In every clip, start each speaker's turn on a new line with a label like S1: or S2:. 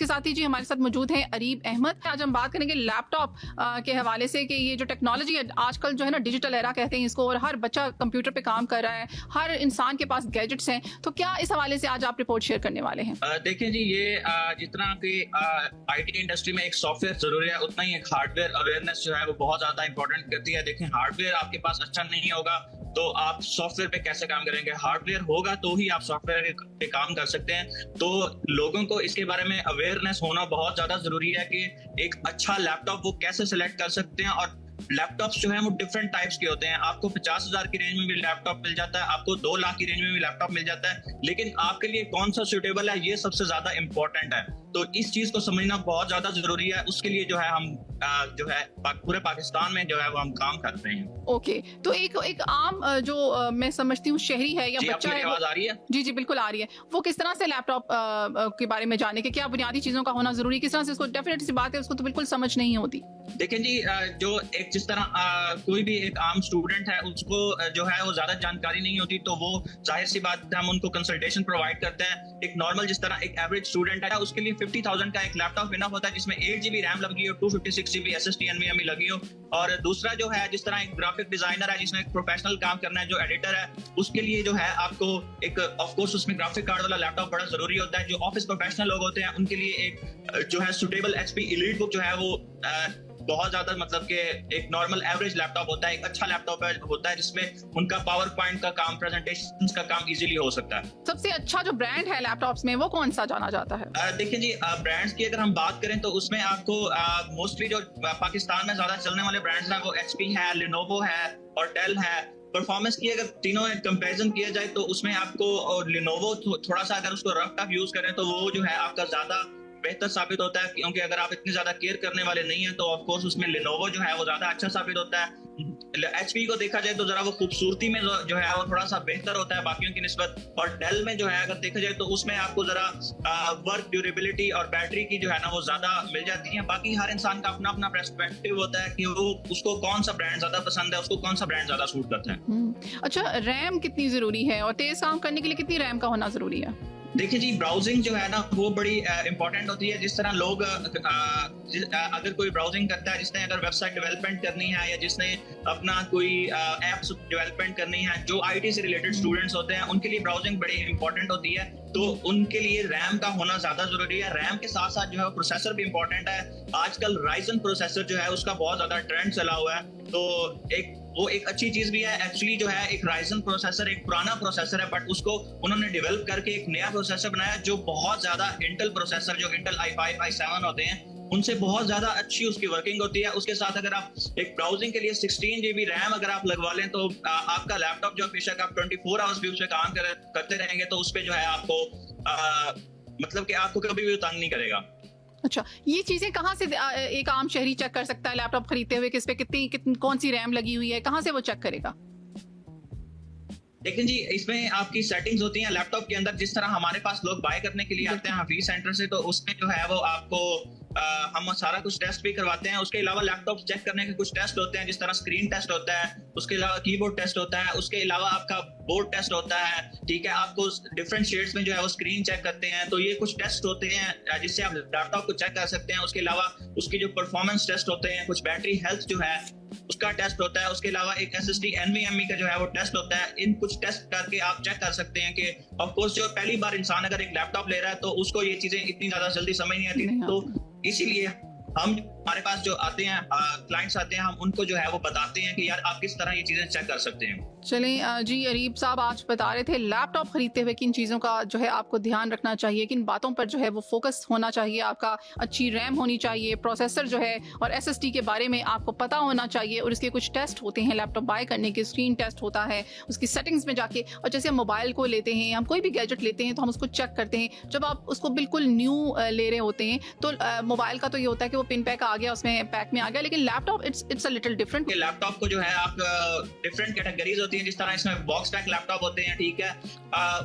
S1: के साथ ही जी हमारे साथ मौजूद हैं अरीब अहमद। आज हम बात करेंगे लैपटॉप के हवाले से कि ये जो टेक्नोलॉजी है आजकल जो है ना डिजिटल एरा कहते हैं इसको, और हर बच्चा कंप्यूटर पे काम कर रहा है, हर इंसान के पास गैजेट्स हैं, तो क्या इस हवाले से आज आप रिपोर्ट शेयर करने वाले हैं?
S2: देखिए जी, ये जितना कि आईटी इंडस्ट्री में एक सॉफ्टवेयर जरूरी है, उतना ही एक हार्डवेयर अवेयरनेस जो है वो बहुत ज्यादा इंपॉर्टेंट करती है। देखिए, हार्डवेयर आपके पास अच्छा नहीं होगा तो आप सॉफ्टवेयर पे कैसे काम करेंगे? हार्डवेयर होगा तो ही आप सॉफ्टवेयर पे काम कर सकते हैं। तो लोगों को इसके बारे में अवेयरनेस होना बहुत ज्यादा जरूरी है कि एक अच्छा लैपटॉप वो कैसे सिलेक्ट कर सकते हैं। और लैपटॉप्स जो है वो डिफरेंट टाइप्स के होते हैं। आपको 50,000 की रेंज में भी लैपटॉप मिल जाता है, आपको 2 लाख की रेंज में भी लैपटॉप मिल जाता है, लेकिन आपके लिए कौन सा सूटेबल है ये सबसे ज्यादा इंपॉर्टेंट है। तो इस चीज को समझना बहुत ज्यादा जरूरी है। उसके लिए जो है हम जो है पूरे पाकिस्तान में जो है वो हम काम कर रहे हैं।
S1: ओके, तो एक आम जो मैं समझती हूँ शहरी है या बच्चा है,
S2: आवाज आ रही है?
S1: जी जी बिल्कुल आ रही है। वो किस तरह से लैपटॉप के बारे में जाने के क्या बुनियादी चीजों का होना जरूरी है, किस तरह से उसको, डेफिनेटली सी बात है उसको तो बिल्कुल समझ नहीं होती।
S2: देखिए जी, जो एक जिस तरह कोई भी एक आम स्टूडेंट है उसको जो है वो ज्यादा जानकारी नहीं होती, तो वो जाहिर सी बात है हम उनको कंसल्टेशन प्रोवाइड करते हैं। एक नॉर्मल जिस तरह एक एवरेज स्टूडेंट है उसके लिए 50,000 का एक लैपटॉप इनफ होता है, जिसमें 8 GB रैम लगी हो, 256 GB SSD NVMe लगी हो। और दूसरा जो है, जिस तरह एक ग्राफिक डिजाइनर है जिसने एक प्रोफेशनल काम करना है, जो एडिटर है, उसके लिए जो है आपको एक ऑफ कोर्स उसमें ग्राफिक कार्ड वाला लैपटॉप बड़ा जरूरी होता है। जो ऑफिस प्रोफेशनल लोग होते हैं उनके लिए एक जो है सुटेबल HP Elite बुक जो है वो बहुत ज्यादा मतलब कि एक नॉर्मल एवरेज लैपटॉप होता है, एक अच्छा लैपटॉप होता है जिसमें उनका पावर पॉइंट का काम, प्रेजेंटेशन का काम इजीली हो सकता है।
S1: सबसे अच्छा जो ब्रांड है लैपटॉप्स में वो कौन सा जाना जाता है?
S2: देखिए जी, ब्रांड्स की अगर हम बात करें तो उसमें आपको मोस्टली जो पाकिस्तान में ज्यादा चलने वाले ब्रांड्स हैं वो HP है, Lenovo है और Dell है। परफॉर्मेंस की अगर तीनों कंपैरिजन किया जाए तो उसमें आपको Lenovo थोड़ा सा अगर उसको रफ टफ यूज करें तो वो जो है आपका ज्यादा बेहतर साबित होता है, क्योंकि अगर आप इतनी ज्यादा केयर करने वाले नहीं है तो ऑफ कोर्स उसमें Lenovo जो है वो ज्यादा अच्छा साबित होता है। HP को देखा जाए तो जरा वो खूबसूरती में जो है वो थोड़ा सा बेहतर होता है बाकियों की निस्बत। और Dell में जो है अगर देखा जाए तो उसमें आपको जरा वर्क ड्यूरेबिलिटी और बैटरी की जो है ना वो ज्यादा मिल जाती है। बाकी हर इंसान का अपना अपना पर्सपेक्टिव होता है कि वो उसको कौन सा ब्रांड ज्यादा पसंद है, उसको कौन सा ब्रांड ज्यादा सूट करता है।
S1: अच्छा, रैम कितनी जरूरी है और तेज काम करने के लिए कितनी रैम का होना जरूरी है?
S2: देखिए जी, ब्राउजिंग जो है ना वो बड़ी इंपॉर्टेंट होती है। जिस तरह लोग अगर कोई ब्राउजिंग करता है, जिसने अगर वेबसाइट डेवलपमेंट करनी है या जिसने अपना कोई एप्स डेवलपमेंट करनी है, जो आईटी से रिलेटेड स्टूडेंट्स होते हैं उनके लिए ब्राउजिंग बड़ी इंपॉर्टेंट होती है। तो उनके लिए रैम का होना ज्यादा जरूरी है। रैम के साथ साथ जो है प्रोसेसर भी इंपॉर्टेंट है। आजकल राइजन प्रोसेसर जो है उसका बहुत ज्यादा ट्रेंड चला हुआ है, तो वो एक अच्छी चीज भी है। एक्चुअली जो है एक राइजन प्रोसेसर एक पुराना प्रोसेसर है, बट उसको उन्होंने डेवलप करके एक नया प्रोसेसर बनाया जो बहुत ज्यादा इंटेल प्रोसेसर, जो इंटेल i5 i7 होते हैं, उनसे बहुत ज्यादा अच्छी उसकी वर्किंग होती है। उसके साथ अगर आप एक ब्राउजिंग के लिए 16 GB रैम अगर आप लगवा लें तो आपका लैपटॉप जो बेशक आप 24 आवर्स भी उस पर काम करते रहेंगे तो उस पर जो है आपको मतलब कि आपको कभी भी तंग नहीं करेगा।
S1: अच्छा, ये चीजें कहाँ से एक आम शहरी चेक कर सकता है लैपटॉप खरीदते हुए, किस पे कितनी कौन सी रैम लगी हुई है, कहाँ से वो चेक करेगा?
S2: लेकिन जी, इसमें आपकी सेटिंग्स होती हैं लैपटॉप के अंदर। जिस तरह हमारे पास लोग बाय करने के लिए आते हैं हफीज सेंटर से, तो उसमें जो है वो आपको हम सारा कुछ टेस्ट भी करवाते हैं। उसके अलावा लैपटॉप चेक करने के कुछ टेस्ट होते हैं, जिस तरह स्क्रीन टेस्ट होता है, उसके अलावा कीबोर्ड टेस्ट होता है, उसके अलावा आपका बोर्ड टेस्ट होता है। ठीक है, आपको डिफरेंट शेड्स में जो है वो स्क्रीन चेक करते हैं। तो ये कुछ टेस्ट होते हैं जिससे आप लैपटॉप को चेक कर सकते हैं। उसके अलावा उसकी जो परफॉर्मेंस टेस्ट होते हैं, कुछ बैटरी हेल्थ जो है उसका टेस्ट होता है। उसके अलावा एक SSD NVMe का जो है वो टेस्ट होता है। इन कुछ टेस्ट करके आप चेक कर सकते हैं कि ऑफ कोर्स जो पहली बार इंसान अगर एक लैपटॉप ले रहा है तो उसको ये चीजें इतनी ज्यादा जल्दी समझ नहीं आती, तो इसीलिए हम हमारे पास जो आते हैं क्लाइंट्स आते हैं, हम उनको जो है वो बताते हैं कि यार आप किस तरह ये चीजें चेक कर सकते हैं।
S1: चलें जी, अरीब साहब आज बता रहे थे लैपटॉप खरीदते हुए किन चीज़ों का जो है आपको ध्यान रखना चाहिए, किन बातों पर जो है वो फोकस होना चाहिए। आपका अच्छी रैम होनी चाहिए, प्रोसेसर जो है और SSD के बारे में आपको पता होना चाहिए। और इसके कुछ टेस्ट होते हैं लैपटॉप बाय करने के, स्क्रीन टेस्ट होता है, उसकी सेटिंग्स में जाके। और जैसे हम मोबाइल को लेते हैं, हम कोई भी गैजेट लेते हैं तो हम उसको चेक करते हैं। जब आप उसको बिल्कुल न्यू ले रहे होते हैं तो मोबाइल का तो ये होता है कि वो पिन पैक आ गया, उसमें पैक में आ गया, लेकिन laptop it's a little different.
S2: Laptop को जो है आप डिफरेंट कैटेगरीज होती है। जिस तरह इसमें बॉक्स पैक लैपटॉप होते हैं, ठीक है,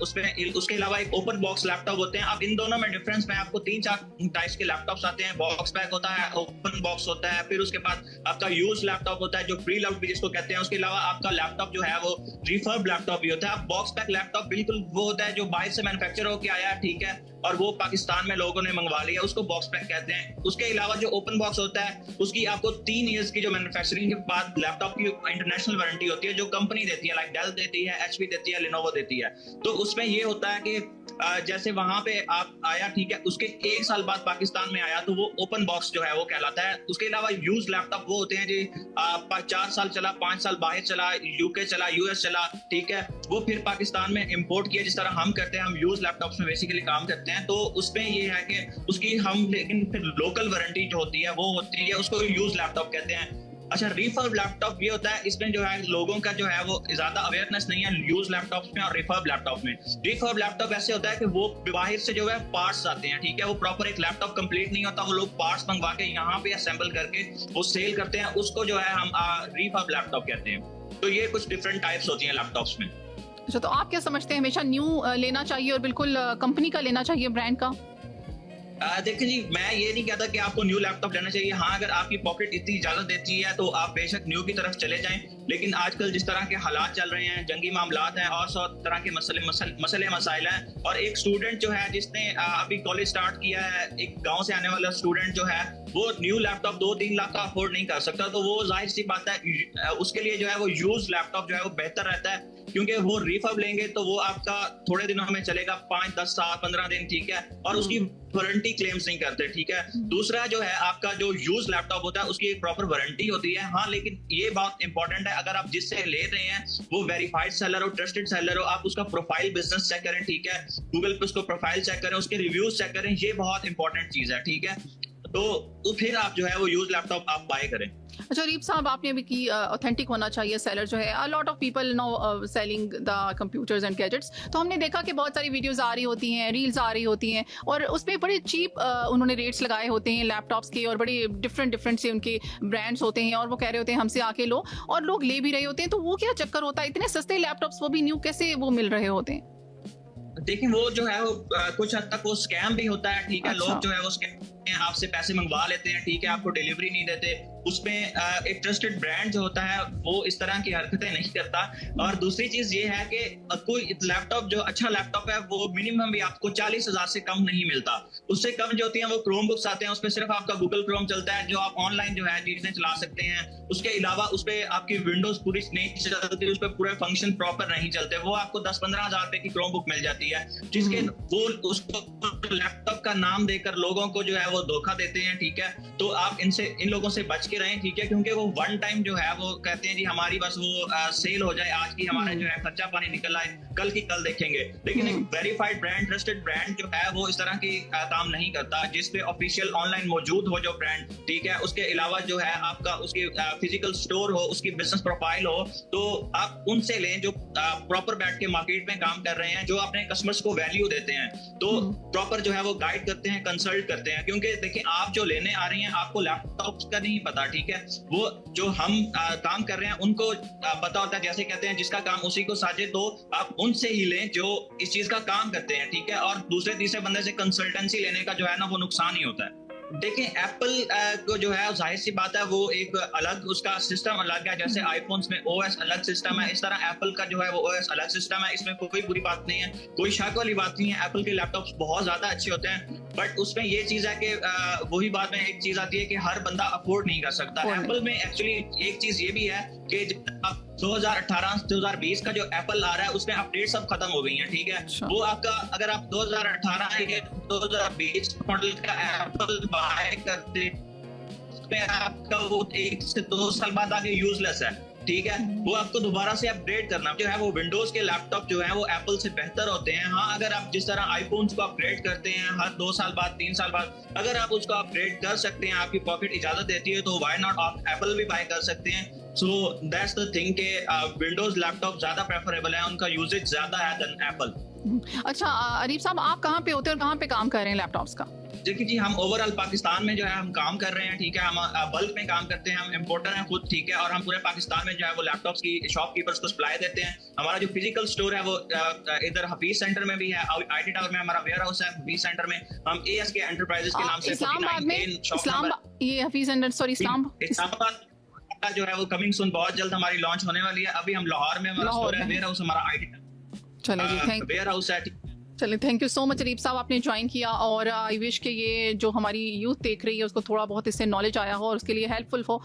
S2: उसमें उसके अलावा एक ओपन बॉक्स लैपटॉप होते हैं। अब इन दोनों में डिफरेंस में आपको 3-4 टाइप्स के लैपटॉप्स आते हैं। बॉक्स पैक होता है, ओपन बॉक्स होता है, फिर उसके बाद आपका यूज लैपटॉप होता है जो प्री लव्ड भी जिसको कहते हैं। उसके अलावा आपका लैपटॉप जो है वो रिफर्ब लैपटॉप भी होता है। बॉक्स पैक लैपटॉप बिल्कुल वो होता है जो बाहर से मैन्युफैक्चर होकर आया है, ठीक है, और वो पाकिस्तान में लोगों ने मंगवा लिया, उसको बॉक्स पैक कहते हैं। उसके अलावा जो ओपन बॉक्स होता है उसकी आपको 3 इयर्स की जो मैन्युफैक्चरिंग के बाद लैपटॉप की इंटरनेशनल वारंटी होती है जो कंपनी देती है, लाइक डेल देती है, एचपी देती है, लिनोवो देती है। तो उसमें ये होता है कि जैसे वहां पे आप आया, ठीक है, उसके 1 साल बाद पाकिस्तान में आया तो वो ओपन बॉक्स जो है वो कहलाता है। उसके अलावा यूज लैपटॉप वो होते हैं जी 4 साल चला, 5 साल बाहर चला, यूके चला, यूएस चला, ठीक है, वो फिर पाकिस्तान में इंपोर्ट किया, जिस तरह हम करते हैं, हम यूज लैपटॉप्स में बेसिकली काम करते हैं। तो उसमें ये है कि उसकी हम लेकिन फिर लोकल वारंटी जो होती है वो होती है, उसको यूज लैपटॉप कहते हैं। अच्छा, रिफर्ब लैपटॉप ये होता है, इसमें जो है लोगों का जो है वो ज्यादा अवेयरनेस नहीं है यूज लैपटॉप्स में और रिफर्ब लैपटॉप में। रिफर्ब लैपटॉप ऐसे होता है कि वो बाहर से जो है पार्ट्स आते हैं, ठीक है, वो प्रॉपर एक लैपटॉप कंप्लीट नहीं होता, वो लोग पार्ट्स मंगवा के यहाँ पे असेंबल करके वो सेल करते हैं, उसको जो है हम रिफर्ब लैपटॉप कहते हैं। तो ये कुछ डिफरेंट टाइप्स होती हैं लैपटॉप्स में।
S1: अच्छा, तो आप क्या समझते हैं, हमेशा न्यू लेना चाहिए और बिल्कुल कंपनी का लेना चाहिए, ब्रांड का?
S2: देखिए जी, मैं ये नहीं कहता कि आपको न्यू लैपटॉप लेना चाहिए। हाँ, अगर आपकी पॉकेट इतनी इजाजत देती है तो आप बेशक न्यू की तरफ चले जाएं, लेकिन आजकल जिस तरह के हालात चल रहे हैं, जंगी मामलात हैं और 100 तरह के मसले मसाइल हैं, और एक स्टूडेंट जो है जिसने अभी कॉलेज स्टार्ट किया है, एक गांव से आने वाला स्टूडेंट जो है वो न्यू लैपटॉप 2-3 लाख का अफोर्ड नहीं कर सकता, तो वो जाहिर सी बात है उसके लिए जो है वो यूज लैपटॉप जो है वो बेहतर रहता है, क्योंकि वो रिफर्ब लेंगे तो वो आपका थोड़े दिनों में चलेगा, 5, 10 साल, 15 दिन, ठीक है, और उसकी वारंटी क्लेम्स नहीं करते, ठीक है। दूसरा जो है आपका जो यूज लैपटॉप होता है उसकी एक प्रॉपर वारंटी होती है। हाँ, लेकिन ये बात इंपॉर्टेंट है, अगर आप जिससे ले रहे हैं वो वेरीफाइड सेलर हो, ट्रस्टेड सेलर हो, आप उसका प्रोफाइल बिजनेस चेक करें, ठीक है, गूगल पे उसको प्रोफाइल चेक करें, उसके रिव्यूज चेक करें, ये बहुत इंपॉर्टेंट चीज है, ठीक है। तो फिर आप जो है वो यूज लैपटॉप आप बाय करें।
S1: अच्छा रीप साहब, आपने भी की ऑथेंटिक होना चाहिए सेलर जो है। A lot of people know selling the computers and gadgets, तो हमने देखा कि बहुत सारी वीडियोस आ रही होती हैं, रील्स आ रही होती हैं, और उसमें बड़े चीप उन्होंने रेट्स लगाए होते हैं लैपटॉप्स के, और बड़े डिफरेंट से उनके ब्रांड्स होते हैं, और वो कह रहे होते हैं हमसे आके लो, और लोग ले भी रहे होते हैं। तो वो क्या चक्कर होता है, इतने सस्ते लैपटॉप्स वो भी न्यू कैसे वो मिल रहे होते हैं?
S2: देखिए, वो जो है वो कुछ हद तक वो स्कैम भी होता है, ठीक है।
S1: अच्छा।
S2: लोग जो है वो स्कैम आपसे पैसे मंगवा लेते हैं, ठीक है, आपको डिलीवरी नहीं देते। उसमें एक ट्रस्टेड ब्रांड जो होता है वो इस तरह की हरकतें नहीं करता। और दूसरी चीज ये है कि कोई लैपटॉप जो अच्छा लैपटॉप है वो मिनिमम भी आपको 40,000 से कम नहीं मिलता। उससे कम जो होती हैं वो क्रोम बुक्स आते हैं, उसपे सिर्फ आपका गूगल क्रोम चलता है, जो आप ऑनलाइन जो है चीजें चला सकते हैं। उसके अलावा उसपे आपकी विंडोज पूरी नहीं चलती, उस पर पूरे फंक्शन प्रॉपर नहीं चलते। वो आपको 10-15 हजार रुपए की क्रोम बुक मिल जाती है, जिसके वो उसको लैपटॉप का नाम देकर लोगों को जो है वो धोखा देते हैं, ठीक है। तो आप इन लोगों से बच के रहें, ठीक है, क्योंकि वो वन टाइम जो है वो कहते हैं जी हमारी बस वो सेल हो जाए, आज की हमारा जो है खर्चा पानी निकल आए, कल की कल देखेंगे। लेकिन एक वेरीफाइड ब्रांड, ट्रस्टेड ब्रांड जो है वो इस तरह की काम नहीं करता, जिसपे ऑफिशियल ऑनलाइन मौजूद हो जो ब्रांड, ठीक है। उसके अलावा जो है आपका उसकी फिजिकल स्टोर हो, उसकी बिजनेस प्रोफाइल हो, तो आप उनसे लें जो प्रॉपर बैठ के मार्केट में काम कर रहे हैं, जो अपने कस्टमर्स को वैल्यू देते हैं, तो प्रॉपर जो है वो गाइड करते हैं, कंसल्ट करते हैं। क्योंकि देखिए, आप जो लेने आ रही हैं आपको लैपटॉप का नहीं पता, ठीक है, वो जो हम काम कर रहे हैं उनको पता होता है। जैसे कहते हैं जिसका काम उसी को साजे, तो आप उनसे ही लें जो इस चीज का काम करते हैं, ठीक है। और दूसरे तीसरे बंदे से कंसल्टेंसी लेने का जो है ना वो नुकसान ही होता है। देखिए, एप्पल को जो है जाहिर सी बात है वो एक अलग उसका सिस्टम अलग है, जैसे आईफोन्स में ओएस अलग सिस्टम है, इस तरह एप्पल का जो है वो ओएस अलग सिस्टम है। इसमें कोई बुरी बात नहीं है, कोई शक वाली बात नहीं है। एप्पल के लैपटॉप्स बहुत ज्यादा अच्छे होते हैं, बट उसमें ये चीज है कि वही बात में एक चीज आती है कि हर बंदा अफोर्ड नहीं कर सकता। एप्पल में एक्चुअली एक चीज ये भी है कि 2018-2020 का जो एप्पल आ रहा है उसमें अपडेट सब खत्म हो गई हैं, ठीक है। वो आपका अगर आप 2018 या 2020 मॉडल का एप्पल बाय करते उसमें आपका वो 1 से 2 साल बाद आगे यूजलेस है, ठीक है। वो आपको दोबारा से अपग्रेड करना जो है। वो विंडोज के लैपटॉप जो है वो एप्पल से बेहतर होते हैं। हाँ, अगर आप जिस तरह आईफोन्स को अपग्रेड करते हैं हर 2 साल बाद 3 साल बाद, अगर आप उसको अपग्रेड कर सकते हैं, आपकी पॉकेट इजाजत देती है, तो व्हाई नॉट आप एप्पल भी बाय कर सकते हैं। सो दैट्स द थिंग के विंडोज लैपटॉप ज्यादा प्रेफरेबल है, उनका यूजेज ज्यादा है देन एप्पल।
S1: अच्छा अरीब साहब, आप कहाँ पे होते हैं और कहाँ पे काम कर रहे हैं लैपटॉप्स का?
S2: देखिए जी, हम ओवरऑल पाकिस्तान में जो है हम काम कर रहे हैं, ठीक है। हम बल्क में काम करते हैं, हम इम्पोर्टर हैं खुद, ठीक है। और हम पूरे पाकिस्तान में जो है वो लैपटॉप्स की शॉपकीपर्स को सप्लाई देते हैं। हमारा जो फिजिकल स्टोर है वो इधर हफीज सेंटर में भी है, आईटी टावर में हमारा वेयर हाउस है हफीज सेंटर में। हम एएसके एंटरप्राइजेस के नाम से
S1: इस्लामाबाद में ये हफीज सेंटर, सॉरी
S2: इस्लामाबाद जो है वो कमिंग सून, बहुत जल्द हमारी लॉन्च होने वाली है। अभी हम लाहौर में हमारा स्टोर है, वेयर हाउस हमारा आईटी
S1: चलो जी, थैंक
S2: वेयर हाउस है।
S1: चलिए, thank you so much Areeb साहब, आपने ज्वाइन किया, और आई विश कि ये जो हमारी यूथ देख रही है उसको थोड़ा बहुत इससे नॉलेज आया हो और उसके लिए हेल्पफुल हो।